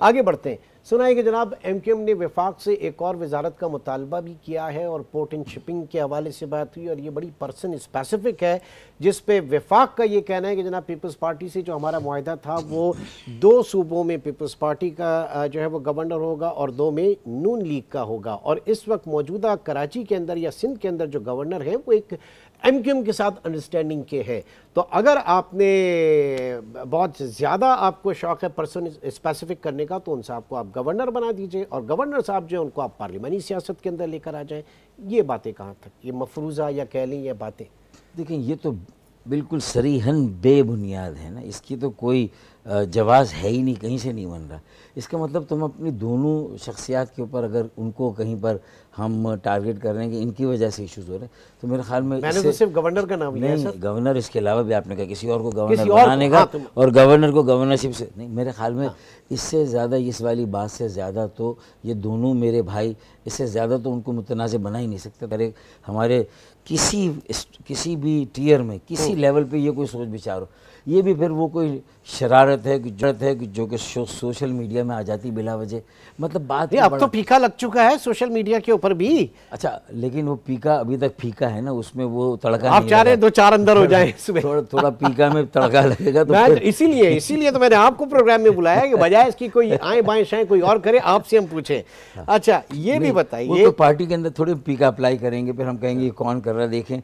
आगे बढ़ते हैं। सुना है कि जनाब एमक्यूएम ने वफाक से एक और वजारत का मुतालबा भी किया है और पोर्ट एंड शिपिंग के हवाले से बात हुई और ये बड़ी पर्सन स्पेसिफिक है, जिस पे वफाक का ये कहना है कि जनाब पीपल्स पार्टी से जो हमारा मुआहदा था वो 2 सूबों में पीपल्स पार्टी का जो है वो गवर्नर होगा और 2 में नून लीग का होगा। और इस वक्त मौजूदा कराची के अंदर या सिंध के अंदर जो गवर्नर है वो एक एमक्यूएम के साथ अंडरस्टैंडिंग के हैं। तो अगर आपने बहुत ज़्यादा आपको शौक़ है पर्सन स्पेसिफिक करने का तो उन साहब को आप गवर्नर बना दीजिए और गवर्नर साहब जो है उनको आप पार्लिमानी सियासत के अंदर लेकर आ जाएं। ये बातें कहाँ तक, ये मफरूज़ा या कह लें ये बातें? देखें, ये तो बिल्कुल सरीहन बेबुनियाद है ना, इसकी तो कोई जवाज़ है ही नहीं, कहीं से नहीं बन रहा। इसका मतलब तुम अपनी दोनों शख्सियात के ऊपर अगर उनको कहीं पर हम टारगेट कर रहे हैं कि इनकी वजह से इश्यूज़ हो रहे हैं, तो मेरे ख्याल में मैंने तो सिर्फ गवर्नर का नाम लिया नहीं, गवर्नर इसके अलावा भी आपने कहा किसी और को गवर्नर बनाने का और गवर्नर को गवर्नरशिप से नहीं, मेरे ख्याल में इससे ज़्यादा इस वाली बात से ज़्यादा तो ये दोनों मेरे भाई, इससे ज़्यादा तो उनको मुतनाज़ बना ही नहीं सकते। अरे हमारे किसी भी टीयर में किसी लेवल पे ये कोई सोच विचार हो, ये भी फिर वो कोई शरारत है कि जो कि सोशल मीडिया में आ जाती बिला वजह, मतलब बात अब तो फीका लग चुका है सोशल मीडिया के ऊपर भी। अच्छा, लेकिन वो फीका अभी तक फीका है ना, उसमें वो तड़का आप चाह रहे 2-4 अंदर हो जाए इसमें थोड़ा फीका में तड़का लगेगा तो इसीलिए तो मैंने आपको प्रोग्राम में बुलाया कि बजाय इसकी कोई आए बाएं शाएं कोई और करे, आपसे हम पूछे। अच्छा, ये भी बताइए, तो पार्टी के अंदर थोड़ी फीका अप्लाई करेंगे, फिर हम कहेंगे कौन कर रहा है। देखें,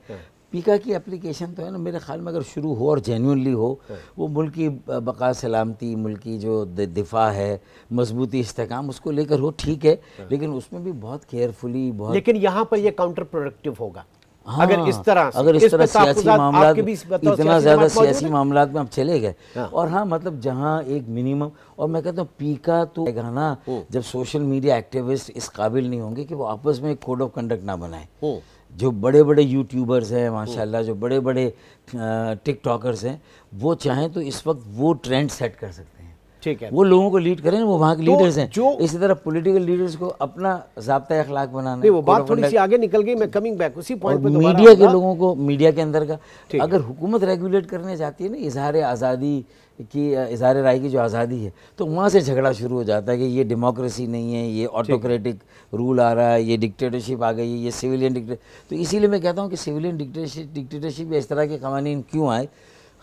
पीका की एप्लीकेशन तो है ना, मेरे ख्याल में अगर शुरू हो और जेन्युइनली हो, वो मुल्क की बका सलामती, मुल्क की जो दिफा है, मजबूती, इस्तेकाम, उसको लेकर हो, ठीक है, लेकिन उसमें भी बहुत केयरफुली बहुत। लेकिन यहाँ पर ये काउंटर प्रोडक्टिव होगा। हाँ, अगर इस तरह सियासी मामला, इतना ज़्यादा सियासी मामला में अब चले गए। और हाँ, मतलब जहाँ एक मिनिमम, और मैं कहता हूँ पीका तो ना, जब सोशल मीडिया एक्टिविस्ट इस काबिल नहीं होंगे कि वो आपस में एक कोड ऑफ कंडक्ट ना बनाए। जो बड़े बड़े यूट्यूबर्स हैं माशाल्लाह, जो बड़े बड़े टिकटॉकर्स हैं, वो चाहें तो इस वक्त वो ट्रेंड सेट कर सकते हैं, ठीक है, वो लोगों को लीड करें, वो वहाँ के लीडर्स हैं। जो इसी तरह पॉलिटिकल लीडर्स को अपना ज़ाब्ता अखलाक बनाना है। वो बात थोड़ी सी आगे निकल गई, मैं कमिंग बैक उसी पॉइंट पे। मीडिया के लोगों को, मीडिया के अंदर का अगर हुकूमत रेगुलेट करने जाती है ना इजहार आज़ादी की, इजहार राय की जो आज़ादी है, तो वहाँ से झगड़ा शुरू हो जाता है कि ये डेमोक्रेसी नहीं है, ये ऑटोक्रेटिक रूल आ रहा है, ये डिक्टेटरशिप आ गई है, ये सिविलियन डिक्टेटर। तो इसीलिए मैं कहता हूँ कि सिविलियन डिक्टेटरशिप या इस तरह के कवानीन क्यों आए,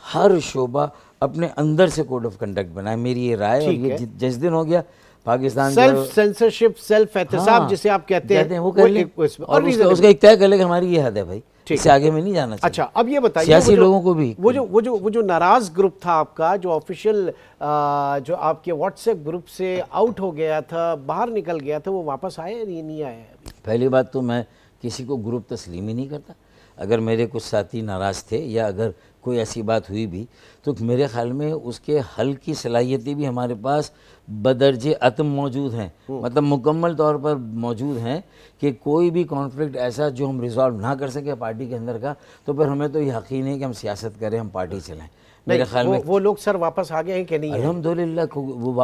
हर शोबा अपने अंदर से कोड ऑफ कंडक्ट बनाए, मेरी ये राय। और ये जिस दिन हो गया पाकिस्तान सेल्फ सेंसरशिप, सेल्फ एहतसाब जिसे आप कहते हैं वो कर ले, और उसका एक तय कर ले कि हमारी ये हद है भाई, इससे आगे में नहीं जाना चाहिए। अच्छा, अब ये बताइए, सियासी लोगों को भी वो जो नाराज ग्रुप था आपका, जो ऑफिशियल जो आपके व्हाट्सएप ग्रुप से आउट हो गया था, बाहर निकल गया था, वो वापस आया नहीं आया अभी? पहली बात तो मैं किसी को ग्रुप तस्लीम ही नहीं करता। अगर मेरे कुछ साथी नाराज़ थे या अगर कोई ऐसी बात हुई भी, तो मेरे ख्याल में उसके हल की सलाहियतें भी हमारे पास बदर्जे अतम मौजूद हैं, मतलब मुकम्मल तौर पर मौजूद हैं कि कोई भी कॉन्फ्लिक्ट ऐसा जो हम रिजॉल्व ना कर सके पार्टी के अंदर का, तो फिर हमें तो यकीन है कि हम सियासत करें, हम पार्टी चलाएं। मेरे ख्याल में वो लोग सर वापस आ गए हैं कि नहीं? अल्हम्दुलिल्लाह,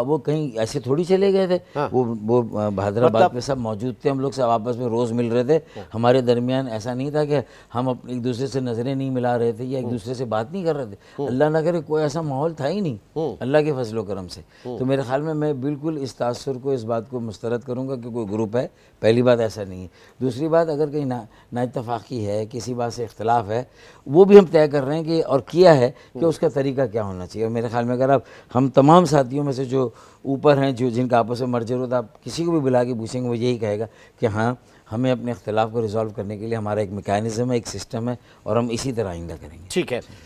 वो कहीं ऐसे थोड़ी चले गए थे। हाँ। वो हैदराबाद में सब मौजूद थे, हम लोग सब आपस में रोज़ मिल रहे थे। हाँ। हमारे दरमियान ऐसा नहीं था कि हम एक दूसरे से नज़रें नहीं मिला रहे थे या एक दूसरे से बात नहीं कर रहे थे। अल्लाह ना करे कोई ऐसा माहौल था ही नहीं, अल्लाह के फजलो करम से। तो मेरे ख्याल में मैं बिल्कुल इस तासुर को, इस बात को मुस्तरद करूँगा कि कोई ग्रुप है, पहली बात ऐसा नहीं है। दूसरी बात, अगर कहीं नाइतफाक़ी है, किसी बात से इख्तलाफ है, वो भी हम तय कर रहे हैं कि, और किया है कि उसका तरीका क्या होना चाहिए। और मेरे ख्याल में अगर आप हम तमाम साथियों में से जो ऊपर हैं, जो जिनका आपस में मर्जर होता है, आप किसी को भी बुला के पूछेंगे वो यही कहेगा कि हाँ, हमें अपने इख्तिलाफ को रिजॉल्व करने के लिए हमारा एक मैकेनिज़्म है, एक सिस्टम है, और हम इसी तरह आइंदा करेंगे। ठीक है।